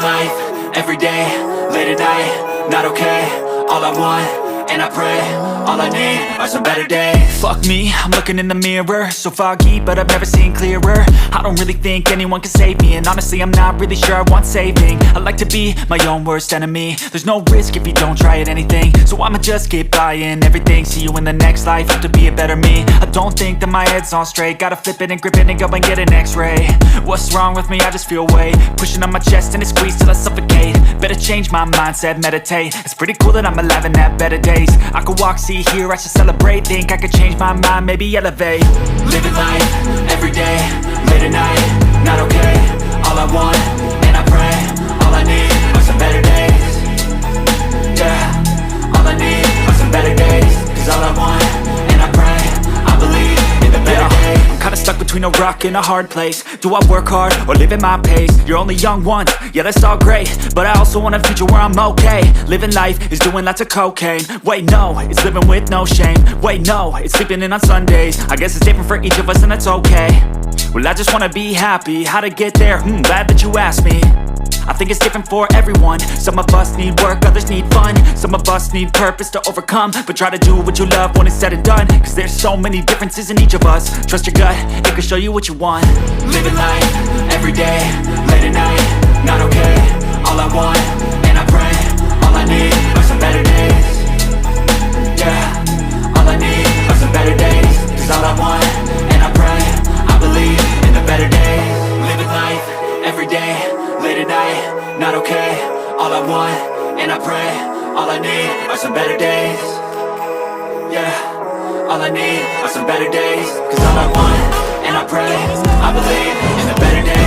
life, everyday, late at night, not okay. All I want, and I pray, all I need are some better days. Fuck me, I'm looking in the mirror, so foggy, but I've never seen clearer. I don't really think anyone can save me, and honestly I'm not really sure I want saving. I like to be my own worst enemy. There's no risk if you don't try at anything, so I'ma just keep buying everything. See you in the next life, have to be a better me. I don't think that my head's on straight, gotta flip it and grip it and go and get an x-ray. What's wrong with me? I just feel weight pushing on my chest and it squeezes till I suffocate. Better change my mindset, meditate. It's pretty cool that I'm alive and have better days. I could walk, see, hear, I should celebrate. Think I could change my mind, maybe elevate. Living life, everyday, late at night, not okay. All I want, and I pray, all I need are some better days. Yeah, all I need are some better days. Cause all I want, and I pray, I believe in the better days. I'm kinda stuck between a rock and a hard place. Do I work hard or live at my pace? You're only young once, yeah that's all great, but I also want a future where I'm okay. Living life is doing lots of cocaine. Wait no, it's living with no shame. Wait no, it's sleeping in on Sundays. I guess it's different for each of us and that's okay. Well I just wanna be happy, how to get there? Glad that you asked me. I think it's different for everyone. Some of us need work, others need fun. Some of us need purpose to overcome. But try to do what you love when it's said and done, cause there's so many differences in each of us. Trust your gut, it can show you what you want. Living life, everyday, late at night, not okay. All I want, and I pray, all I need are some better days. Yeah, all I need are some better days. Cause all I want, and I pray, I believe in the better days. Living life, everyday, late at night, not okay. All I want, and I pray, all I need are some better days. Yeah, all I need are some better days. Cause all I want, and I pray, I believe in the better days.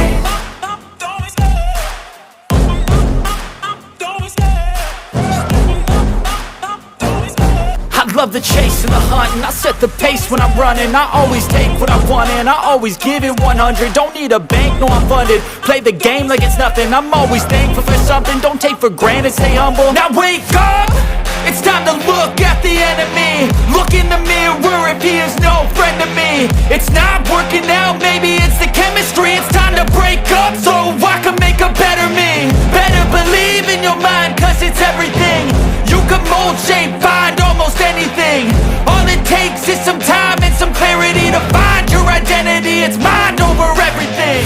I love the chase and the hunt, and I set the pace when I'm running. I always take what I want and I always give it 100. Don't need a bank, no I'm funded. Play the game like it's nothing. I'm always thankful for something. Don't take for granted, stay humble. Now wake up! It's time to look at the enemy. Look in the mirror if he is no friend to me. It's not working out, maybe it's the chemistry. It's time to break up so I can make a better me. Better believe in your mind, cause it's everything. You can mold, shape, find almost anything. All it takes is some time and some clarity to find your identity. It's mind over everything.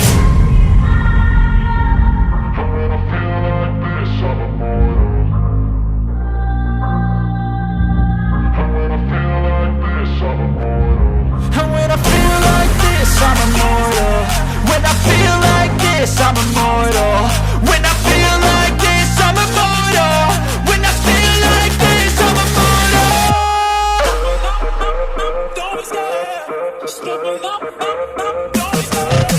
And when I feel like this, I'm immortal. When I feel like this, I'm immortal. When I feel like this, I'm immortal. When I feel like this, I'm immortal. Don't be scared, just give me up. Don't be scared.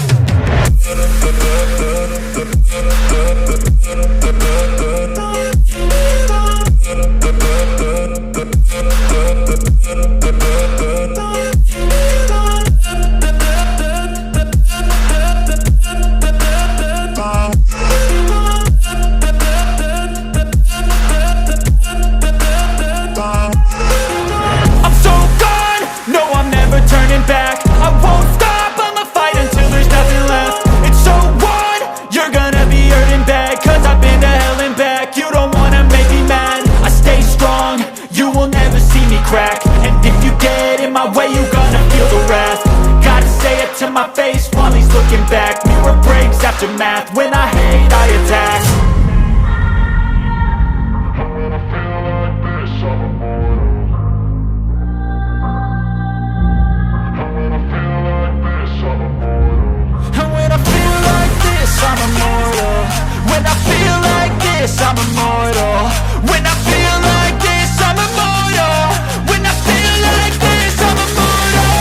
And if you get in my way, you gonna feel the wrath. Gotta say it to my face while he's looking back. Mirror breaks after math. When I hate, I attack. And when I feel like this, I'm immortal. When I feel like this, I'm immortal. When I feel like this, I'm immortal. When I feel like this, I'm immortal.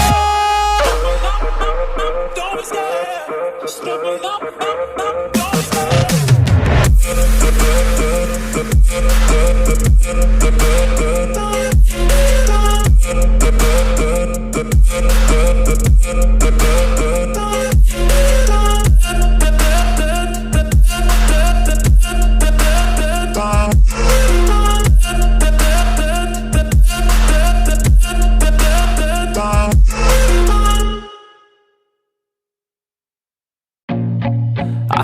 Don't be scared, just give me up. Don't be scared.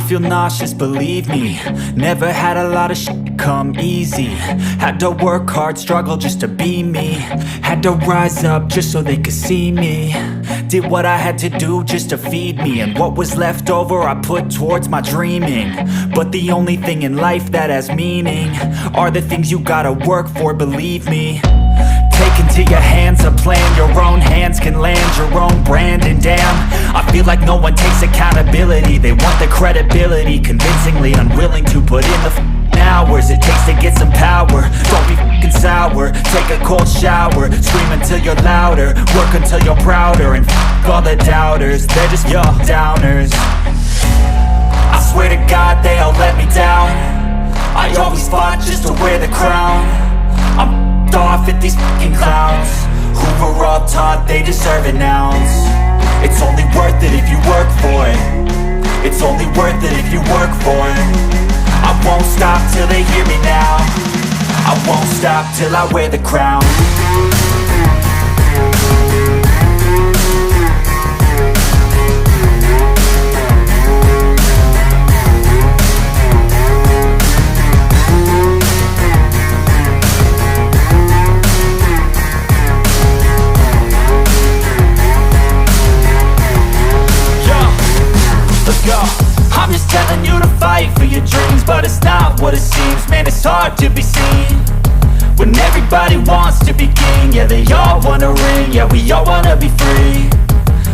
feel nauseous, believe me. Never had a lot of shit come easy. Had to work hard, struggle just to be me. Had to rise up just so they could see me. Did what I had to do just to feed me, and what was left over I put towards my dreaming. But the only thing in life that has meaning are the things you gotta work for, believe me. Take into your hands a plan, your own hands can land your own brand. And damn, I feel like no one takes accountability. They want the credibility, convincingly unwilling to put in the hours it takes to get some power. Don't be f***ing sour, take a cold shower. Scream until you're louder, work until you're prouder. And f*** all the doubters, they're just your downers. I swear to God they all let me down. I always fought just to wear the crown. I'm off at these fucking clowns who were all taught they deserve an ounce. It's only worth it if you work for it. It's only worth it if you work for it. I won't stop till they hear me now. I won't stop till I wear the crown. I'm just telling you to fight for your dreams, but it's not what it seems. Man, it's hard to be seen when everybody wants to be king. Yeah, they all wanna ring, yeah, we all wanna be free.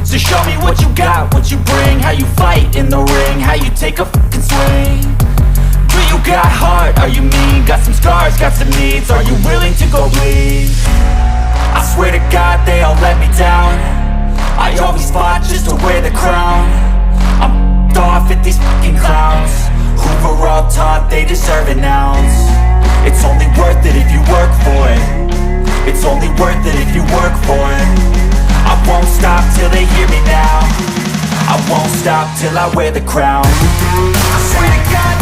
So show me what you got, what you bring, how you fight in the ring, how you take a fucking swing. Do you got heart, are you mean? Got some scars, got some needs, are you willing to go bleed? I swear to God they all let me down. I always fought just to wear the crown. I'm off at these fucking clowns who were all taught they deserve an ounce. It's only worth it if you work for it. It's only worth it if you work for it. I won't stop till they hear me now. I won't stop till I wear the crown. I swear to God